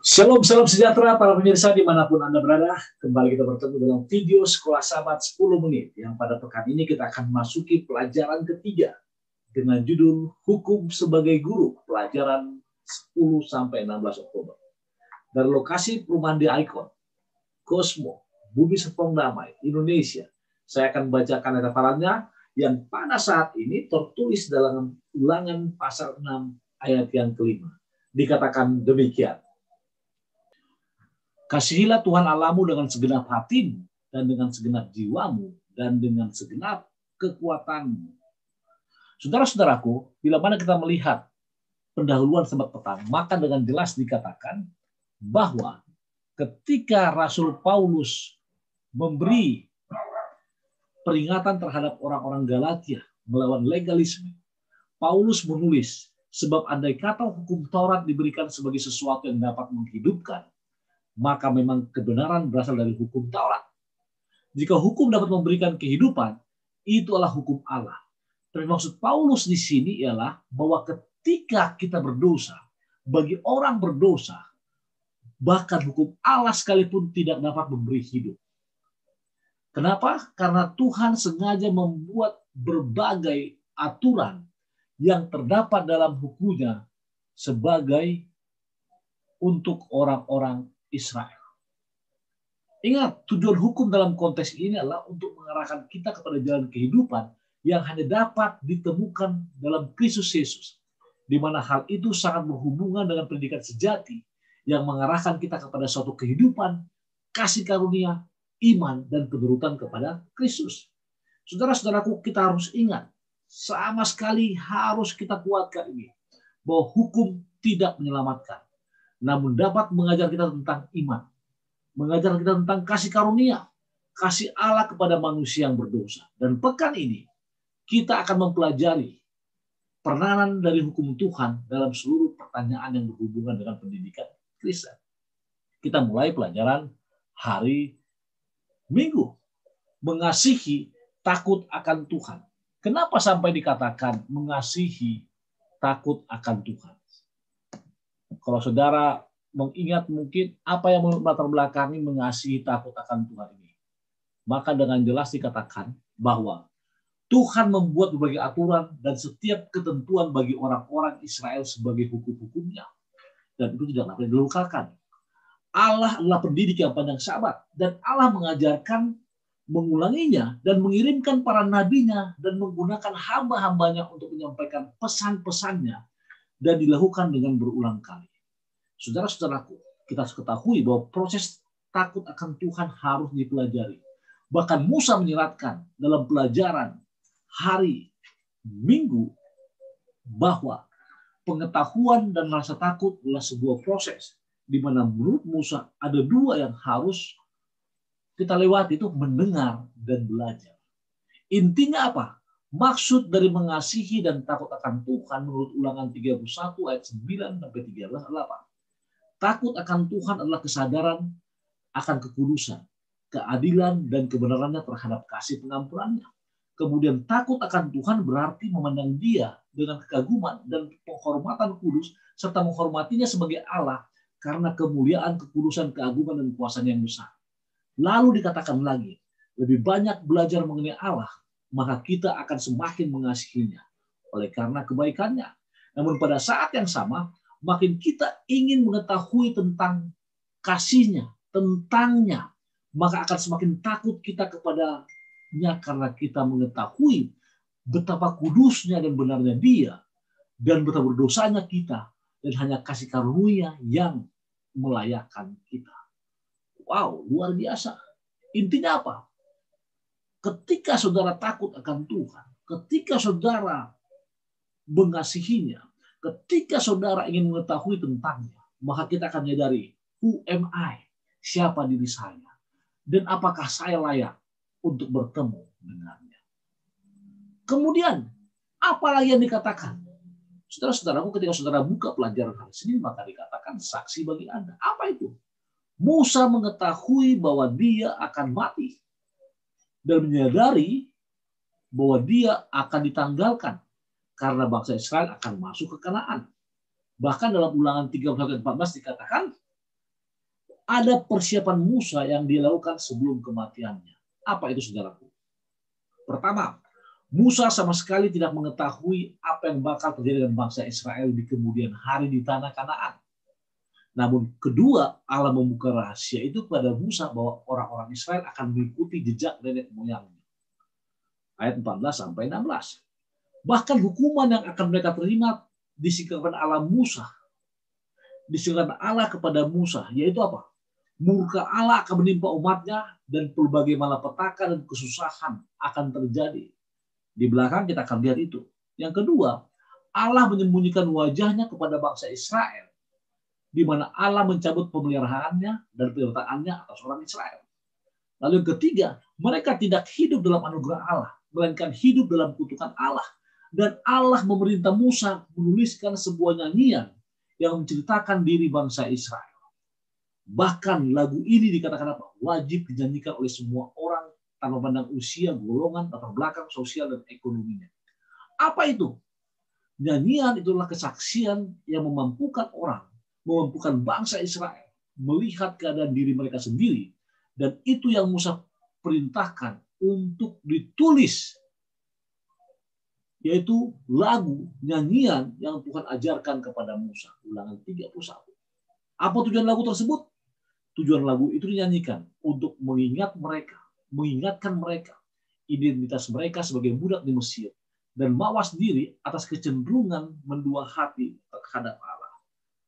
Shalom, salam sejahtera para pemirsa dimanapun Anda berada. Kembali kita bertemu dalam video Sekolah Sahabat 10 menit. Yang pada pekan ini kita akan masuki pelajaran ketiga dengan judul Hukum sebagai Guru, pelajaran 10-16 Oktober. Dari lokasi perumahan di Icon, Cosmo, Bumi Serpong Damai, Indonesia. Saya akan bacakan hafalannya yang pada saat ini tertulis dalam Ulangan pasal 6 ayat yang kelima. Dikatakan demikian. Kasihilah Tuhan Allahmu dengan segenap hatimu, dan dengan segenap jiwamu, dan dengan segenap kekuatanmu. Saudara-saudaraku, bila mana kita melihat pendahuluan Sabat petang, maka dengan jelas dikatakan bahwa ketika Rasul Paulus memberi peringatan terhadap orang-orang Galatia melawan legalisme, Paulus menulis, sebab andai kata hukum Taurat diberikan sebagai sesuatu yang dapat menghidupkan, maka memang kebenaran berasal dari hukum Taurat. Jika hukum dapat memberikan kehidupan, itu adalah hukum Allah. Tapi maksud Paulus di sini ialah bahwa ketika kita berdosa, bagi orang berdosa, bahkan hukum Allah sekalipun tidak dapat memberi hidup. Kenapa? Karena Tuhan sengaja membuat berbagai aturan yang terdapat dalam hukumnya sebagai untuk orang-orang Israel. Ingat, tujuan hukum dalam konteks ini adalah untuk mengarahkan kita kepada jalan kehidupan yang hanya dapat ditemukan dalam Kristus Yesus, di mana hal itu sangat berhubungan dengan pendidikan sejati yang mengarahkan kita kepada suatu kehidupan, kasih karunia, iman, dan penurutan kepada Kristus. Saudara-saudaraku, kita harus ingat, sama sekali harus kita kuatkan ini, bahwa hukum tidak menyelamatkan, namun dapat mengajar kita tentang iman, mengajar kita tentang kasih karunia, kasih Allah kepada manusia yang berdosa. Dan pekan ini kita akan mempelajari peranan dari hukum Tuhan dalam seluruh pertanyaan yang berhubungan dengan pendidikan Kristen. Kita mulai pelajaran hari Minggu, mengasihi takut akan Tuhan. Kenapa sampai dikatakan mengasihi takut akan Tuhan? Kalau saudara mengingat mungkin apa yang melatar belakangi mengasihi takut akan Tuhan ini, maka dengan jelas dikatakan bahwa Tuhan membuat berbagai aturan dan setiap ketentuan bagi orang-orang Israel sebagai hukum-hukumnya, dan itu tidak dapat dilupakan. Allah adalah pendidik yang panjang sabar, dan Allah mengajarkan mengulanginya dan mengirimkan para nabinya dan menggunakan hamba-hambanya untuk menyampaikan pesan-pesannya, dan dilakukan dengan berulang kali. Saudara-saudaraku, kita harus ketahui bahwa proses takut akan Tuhan harus dipelajari. Bahkan Musa menyeratkan dalam pelajaran hari Minggu bahwa pengetahuan dan rasa takut adalah sebuah proses di mana menurut Musa ada dua yang harus kita lewati, itu mendengar dan belajar. Intinya apa? Maksud dari mengasihi dan takut akan Tuhan menurut Ulangan 31 ayat 9 sampai 13 adalah apa? Takut akan Tuhan adalah kesadaran akan kekudusan, keadilan, dan kebenarannya terhadap kasih pengampunannya. Kemudian takut akan Tuhan berarti memandang Dia dengan kekaguman dan penghormatan kudus, serta menghormatinya sebagai Allah karena kemuliaan, kekudusan, keagungan, dan kuasanya yang besar. Lalu dikatakan lagi, lebih banyak belajar mengenai Allah, maka kita akan semakin mengasihinya oleh karena kebaikannya. Namun pada saat yang sama, makin kita ingin mengetahui tentang kasihnya, tentangnya, maka akan semakin takut kita kepadanya karena kita mengetahui betapa kudusnya dan benarnya Dia, dan betapa berdosanya kita, dan hanya kasih karunia yang melayakkan kita. Wow, luar biasa. Intinya apa? Ketika saudara takut akan Tuhan, ketika saudara mengasihinya, ketika saudara ingin mengetahui tentangnya, maka kita akan menyadari, who am I? Siapa diri saya? Dan apakah saya layak untuk bertemu dengannya? Kemudian, apa lagi yang dikatakan? Saudara-saudaraku, ketika saudara buka pelajaran hari Senin, maka dikatakan saksi bagi Anda. Apa itu? Musa mengetahui bahwa dia akan mati dan menyadari bahwa dia akan ditanggalkan karena bangsa Israel akan masuk ke Kanaan. Bahkan dalam Ulangan 31 ayat 14 dikatakan ada persiapan Musa yang dilakukan sebelum kematiannya. Apa itu, saudaraku? Pertama, Musa sama sekali tidak mengetahui apa yang bakal terjadi dengan bangsa Israel di kemudian hari di tanah Kanaan. Namun kedua, Allah membuka rahasia itu kepada Musa bahwa orang-orang Israel akan mengikuti jejak nenek moyangnya. Ayat 14 sampai 16. Bahkan hukuman yang akan mereka terima disingkapkan Allah Musa. Disingkapkan Allah kepada Musa, yaitu apa? Murka Allah akan menimpa umatnya dan berbagai malapetaka dan kesusahan akan terjadi. Di belakang kita akan lihat itu. Yang kedua, Allah menyembunyikan wajahnya kepada bangsa Israel, di mana Allah mencabut pemeliharaannya dan penyertaannya atas orang Israel. Lalu yang ketiga, mereka tidak hidup dalam anugerah Allah, melainkan hidup dalam kutukan Allah. Dan Allah memerintah Musa menuliskan sebuah nyanyian yang menceritakan diri bangsa Israel. Bahkan lagu ini dikatakan apa? Wajib dinyanyikan oleh semua orang tanpa pandang usia, golongan, latar belakang sosial dan ekonominya. Apa itu? Nyanyian itulah kesaksian yang memampukan orang, memampukan bangsa Israel melihat keadaan diri mereka sendiri, dan itu yang Musa perintahkan untuk ditulis, yaitu lagu, nyanyian yang Tuhan ajarkan kepada Musa. Ulangan 31. Apa tujuan lagu tersebut? Tujuan lagu itu dinyanyikan untuk mengingatkan mereka identitas mereka sebagai budak di Mesir dan mawas diri atas kecenderungan mendua hati terhadap Allah.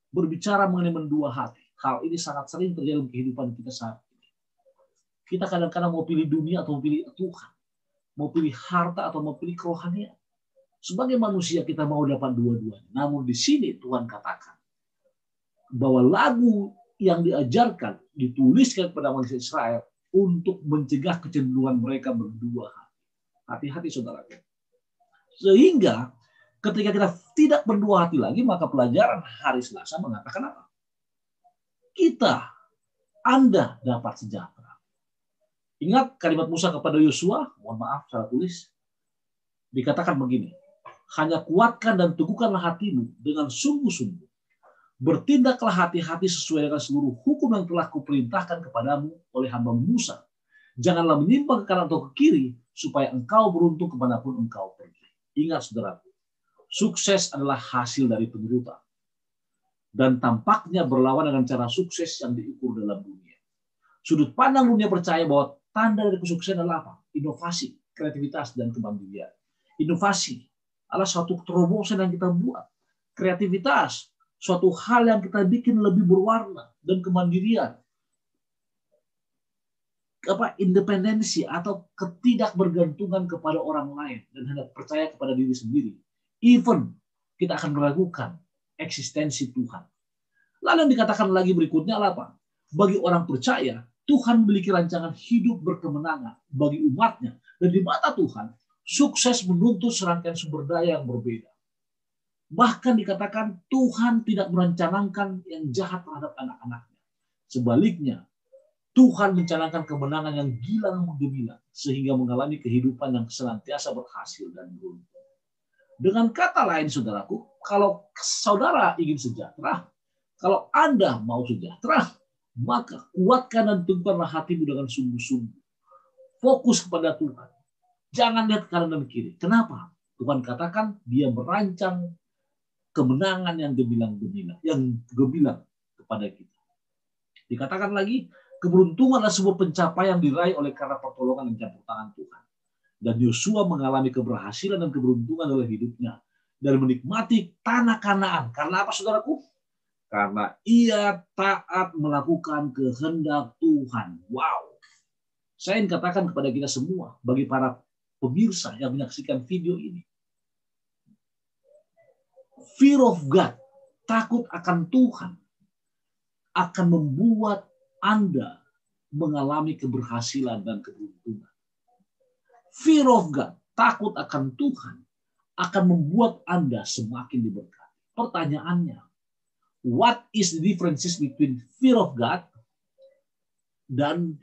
Berbicara mengenai mendua hati, hal ini sangat sering terjadi dalam kehidupan kita saat ini. Kita kadang-kadang mau pilih dunia atau mau pilih Tuhan, mau pilih harta atau mau pilih kerohanian. Sebagai manusia kita mau dapat dua-duanya. Namun di sini Tuhan katakan bahwa lagu yang diajarkan, dituliskan kepada manusia Israel untuk mencegah kecenderungan mereka berdua hati. Hati-hati saudara. Sehingga ketika kita tidak berdua hati lagi, maka pelajaran hari Selasa mengatakan apa? Anda dapat sejahtera. Ingat kalimat Musa kepada Yosua, mohon maaf salah tulis, dikatakan begini, hanya kuatkan dan teguhkanlah hatimu dengan sungguh-sungguh. Bertindaklah hati-hati sesuai dengan seluruh hukum yang telah kuperintahkan kepadamu oleh hamba Musa. Janganlah menyimpang ke kanan atau ke kiri, supaya engkau beruntung kemanapun engkau pergi. Ingat saudaraku, sukses adalah hasil dari penurutan. Dan tampaknya berlawan dengan cara sukses yang diukur dalam dunia. Sudut pandang dunia percaya bahwa tanda dari kesuksesan adalah apa? Inovasi, kreativitas, dan kemandirian. Inovasi adalah suatu terobosan yang kita buat. Kreativitas, suatu hal yang kita bikin lebih berwarna, dan kemandirian, independensi atau ketidakbergantungan kepada orang lain dan hanya percaya kepada diri sendiri. Even kita akan meragukan eksistensi Tuhan. Lalu yang dikatakan lagi berikutnya apa? Bagi orang percaya, Tuhan memiliki rancangan hidup berkemenangan bagi umatnya, dan di mata Tuhan, sukses menuntut serangkaian sumber daya yang berbeda. Bahkan dikatakan Tuhan tidak merencanakan yang jahat terhadap anak-anaknya. Sebaliknya, Tuhan mencanangkan kemenangan yang gilang menggemilang sehingga mengalami kehidupan yang senantiasa berhasil dan beruntung. Dengan kata lain, saudaraku, kalau saudara ingin sejahtera, kalau Anda mau sejahtera, maka kuatkan dan teguhkanlah hatimu dengan sungguh-sungguh. Fokus kepada Tuhan. Jangan lihat kanan dan kiri. Kenapa? Tuhan katakan dia merancang kemenangan yang gemilang kepada kita. Dikatakan lagi, keberuntungan adalah sebuah pencapaian diraih oleh karena pertolongan dan campur tangan Tuhan. Dan Yosua mengalami keberhasilan dan keberuntungan dalam hidupnya dan menikmati tanah Kanaan. Karena apa, saudaraku? Karena ia taat melakukan kehendak Tuhan. Wow. Saya ingin katakan kepada kita semua, bagi para pemirsa yang menyaksikan video ini, fear of God, takut akan Tuhan, akan membuat Anda mengalami keberhasilan dan keberuntungan. Fear of God, takut akan Tuhan, akan membuat Anda semakin diberkati. Pertanyaannya, what is the differences between fear of God and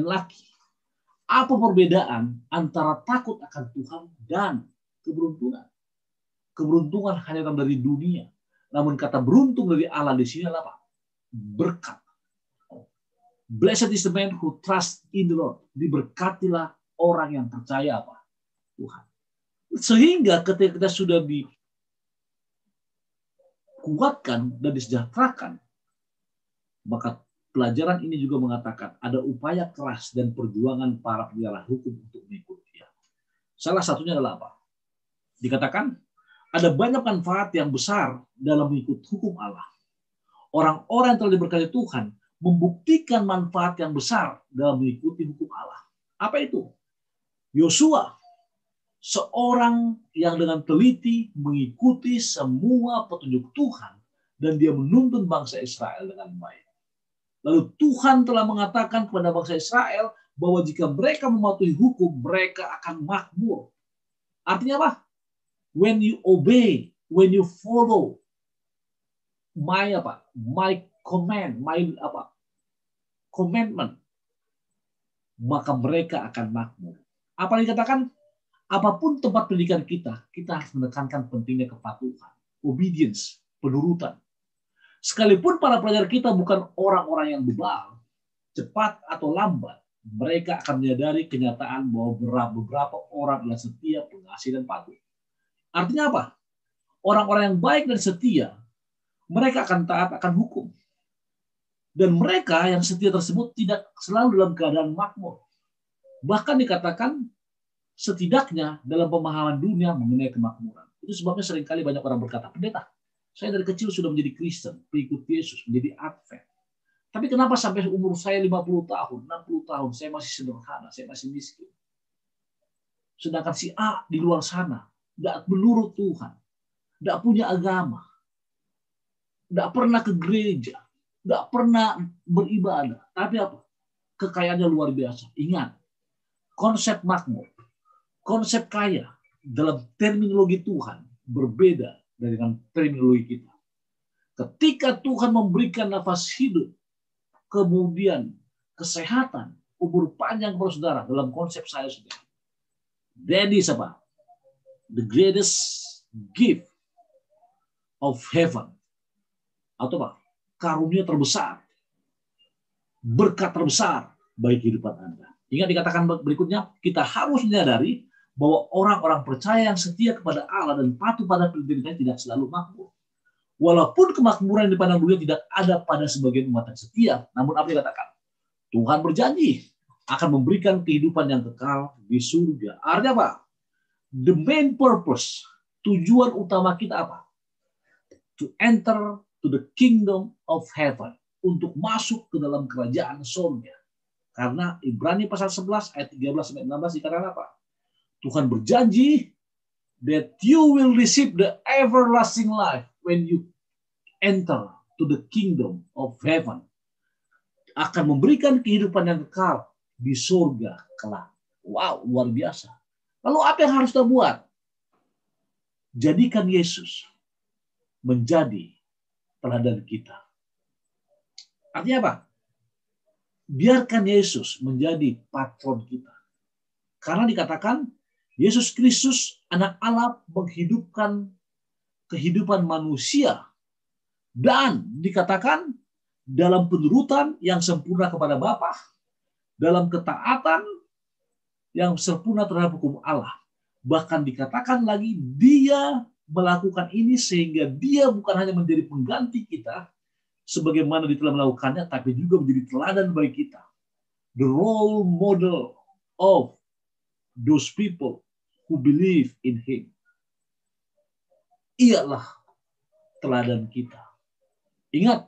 lucky? Apa perbedaan antara takut akan Tuhan dan keberuntungan? Keberuntungan hanya datang dari dunia. Namun kata beruntung dari Allah di sini adalah apa? Berkat. Blessed is the man who trusts in the Lord. Diberkatilah orang yang percaya apa? Tuhan. Sehingga ketika kita sudah dikuatkan dan disejahterakan, maka pelajaran ini juga mengatakan ada upaya keras dan perjuangan para penegak hukum untuk mengikuti dia. Salah satunya adalah apa? Dikatakan ada banyak manfaat yang besar dalam mengikuti hukum Allah. Orang-orang yang telah diberkati Tuhan membuktikan manfaat yang besar dalam mengikuti hukum Allah. Apa itu? Yosua, seorang yang dengan teliti mengikuti semua petunjuk Tuhan dan dia menuntun bangsa Israel dengan baik. Lalu Tuhan telah mengatakan kepada bangsa Israel bahwa jika mereka mematuhi hukum, mereka akan makmur. Artinya apa? When you obey, when you follow my command, commandment, maka mereka akan makmur. Apa yang dikatakan? Apapun tempat pendidikan kita, kita harus menekankan pentingnya kepatuhan, obedience, penurutan. Sekalipun para pelajar kita bukan orang-orang yang bebal, cepat atau lambat, mereka akan menyadari kenyataan bahwa beberapa orang adalah setia, pengasih, dan patuh. Artinya apa? Orang-orang yang baik dan setia, mereka akan taat akan hukum. Dan mereka yang setia tersebut tidak selalu dalam keadaan makmur. Bahkan dikatakan setidaknya dalam pemahaman dunia mengenai kemakmuran. Itu sebabnya seringkali banyak orang berkata, pendeta, saya dari kecil sudah menjadi Kristen, pengikut Yesus, menjadi Advent. Tapi kenapa sampai umur saya 50 tahun, 60 tahun, saya masih sederhana, saya masih miskin. Sedangkan si A di luar sana, tidak menurut Tuhan, tidak punya agama, tidak pernah ke gereja, tidak pernah beribadah. Tapi apa? Kekayaannya luar biasa. Ingat, konsep makmur, konsep kaya dalam terminologi Tuhan berbeda dengan terminologi kita. Ketika Tuhan memberikan nafas hidup, kemudian kesehatan, umur panjang kepada saudara dalam konsep saya sendiri. That is apa? The greatest gift of heaven. Atau apa? Karunia terbesar. Berkat terbesar bagi kehidupan Anda. Ingat dikatakan berikutnya, kita harus menyadari bahwa orang-orang percaya yang setia kepada Allah dan patuh pada perintahnya tidak selalu makmur. Walaupun kemakmuran di pandang dunia tidak ada pada sebagian umat yang setia, namun apa yang dikatakan? Tuhan berjanji akan memberikan kehidupan yang kekal di surga. Artinya apa? The main purpose, tujuan utama kita apa? To enter to the kingdom of heaven. Untuk masuk ke dalam kerajaan surga. Karena Ibrani pasal 11 ayat 13-16 dikatakan apa? Tuhan berjanji that you will receive the everlasting life when you enter to the kingdom of heaven. Akan memberikan kehidupan yang kekal di surga kelak. Wow, luar biasa. Lalu apa yang harus kita buat? Jadikan Yesus menjadi teladan kita. Artinya apa? Biarkan Yesus menjadi patron kita. Karena dikatakan Yesus Kristus, anak Allah, menghidupkan kehidupan manusia. Dan dikatakan dalam penurutan yang sempurna kepada Bapa, dalam ketaatan yang sempurna terhadap hukum Allah. Bahkan dikatakan lagi, dia melakukan ini sehingga dia bukan hanya menjadi pengganti kita, sebagaimana dia telah melakukannya, tapi juga menjadi teladan bagi kita. The role model of those people who believe in him. Ialah teladan kita. Ingat,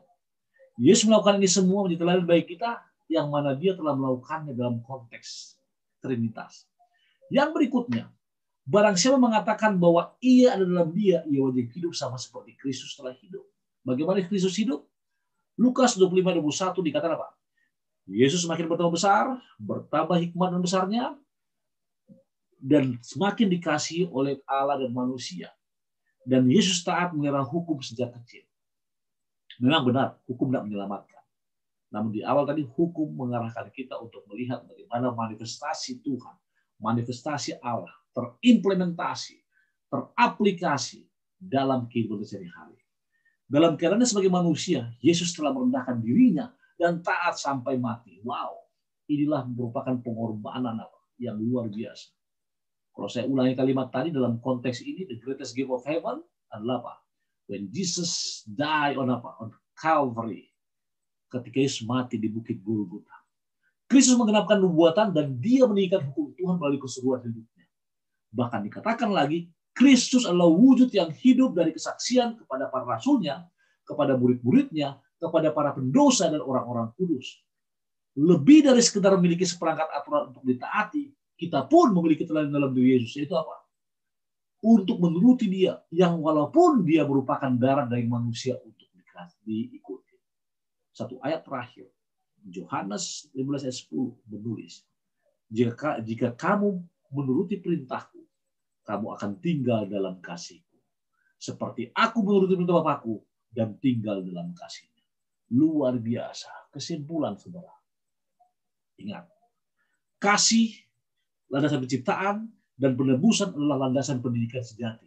Yesus melakukan ini semua menjadi teladan bagi kita, yang mana dia telah melakukannya dalam konteks Trinitas. Yang berikutnya, barang siapa mengatakan bahwa ia ada dalam dia, ia wajib hidup sama seperti Kristus telah hidup. Bagaimana Kristus hidup? Lukas 25:21 dikatakan apa? Yesus semakin bertambah besar, bertambah hikmat dan besarnya, dan semakin dikasihi oleh Allah dan manusia. Dan Yesus taat menerang hukum sejak kecil. Memang benar, hukum tidak menyelamatkan. Namun di awal tadi, hukum mengarahkan kita untuk melihat bagaimana manifestasi Tuhan, manifestasi Allah, terimplementasi, teraplikasi dalam kehidupan sehari-hari. Dalam keadaannya sebagai manusia, Yesus telah merendahkan dirinya dan taat sampai mati. Wow, inilah merupakan pengorbanan yang luar biasa. Kalau saya ulangi kalimat tadi dalam konteks ini, the greatest gift of heaven adalah apa? When Jesus died on Calvary, ketika Yesus mati di Bukit Golgota. Kristus menggenapkan nubuatan dan dia meninggikan hukum Tuhan melalui keseluruhan hidupnya. Bahkan dikatakan lagi, Kristus adalah wujud yang hidup dari kesaksian kepada para rasulnya, kepada murid-muridnya, kepada para pendosa dan orang-orang kudus. Lebih dari sekedar memiliki seperangkat aturan untuk ditaati, kita pun memiliki teladan dalam diri Yesus. Yaitu apa? Untuk menuruti dia, yang walaupun dia merupakan darah dari manusia untuk diikuti. Satu ayat terakhir, Yohanes 15 ayat 10 menulis, jika kamu menuruti perintahku, kamu akan tinggal dalam kasihku. Seperti aku menuruti perintah Bapakku dan tinggal dalam kasihnya. Luar biasa. Kesimpulan, saudara. Ingat, kasih, landasan penciptaan, dan penebusan adalah landasan pendidikan sejati.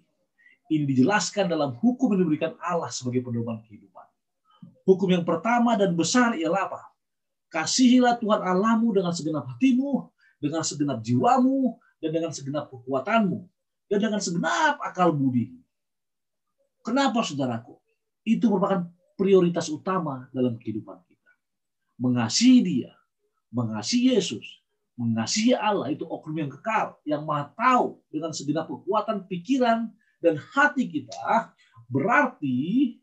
Ini dijelaskan dalam hukum yang diberikan Allah sebagai pedoman kehidupan. Hukum yang pertama dan besar ialah apa? Kasihilah Tuhan Allahmu dengan segenap hatimu, dengan segenap jiwamu, dan dengan segenap kekuatanmu, dan dengan segenap akal budimu. Kenapa, saudaraku? Itu merupakan prioritas utama dalam kehidupan kita. Mengasihi dia, mengasihi Yesus, mengasihi Allah, itu oknum yang kekal, yang maha tahu dengan segenap kekuatan pikiran dan hati kita, berarti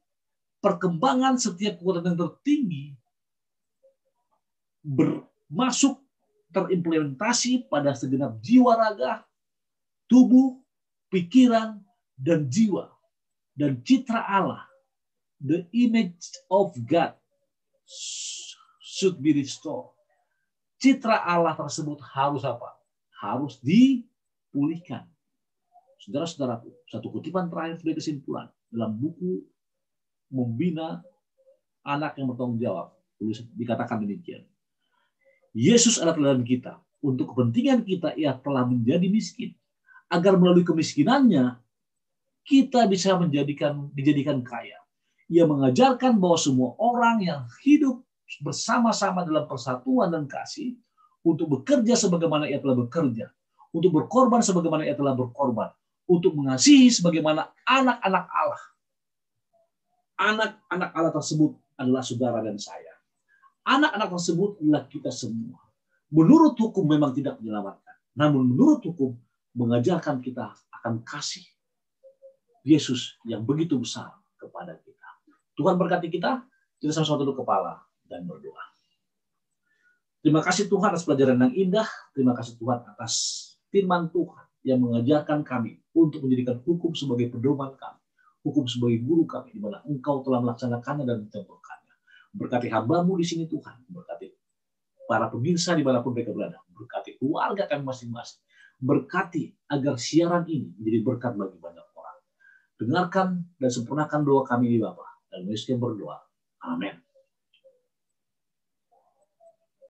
perkembangan setiap kekuatan yang tertinggi masuk terimplementasi pada segenap jiwa raga, tubuh, pikiran, dan jiwa. Dan citra Allah, the image of God, should be restored. Citra Allah tersebut harus apa? Harus dipulihkan. Saudara-saudaraku, satu kutipan terakhir sebagai kesimpulan dalam buku Membina Anak yang Bertanggung Jawab, dikatakan demikian. Yesus adalah teladan kita. Untuk kepentingan kita, ia telah menjadi miskin, agar melalui kemiskinannya kita bisa dijadikan kaya. Ia mengajarkan bahwa semua orang yang hidup bersama-sama dalam persatuan dan kasih, untuk bekerja sebagaimana ia telah bekerja, untuk berkorban sebagaimana ia telah berkorban, untuk mengasihi sebagaimana anak-anak Allah. Anak-anak Allah tersebut adalah saudara dan saya. Anak-anak tersebut adalah kita semua. Menurut hukum memang tidak menyelamatkan. Namun menurut hukum mengajarkan kita akan kasih Yesus yang begitu besar kepada kita. Tuhan berkati kita. Kita sama-sama tunduk kepala dan berdoa. Terima kasih Tuhan atas pelajaran yang indah. Terima kasih Tuhan atas firman Tuhan yang mengajarkan kami untuk menjadikan hukum sebagai pedoman kami. Hukum sebagai guru kami, di mana Engkau telah melaksanakannya dan mencontohkannya. Berkati hamba-Mu di sini Tuhan. Berkati para pemirsa dimanapun mereka berada. Berkati keluarga kami masing-masing. Berkati agar siaran ini menjadi berkat bagi banyak orang. Dengarkan dan sempurnakan doa kami di Bapa. Dan Yesus yang berdoa. Amin.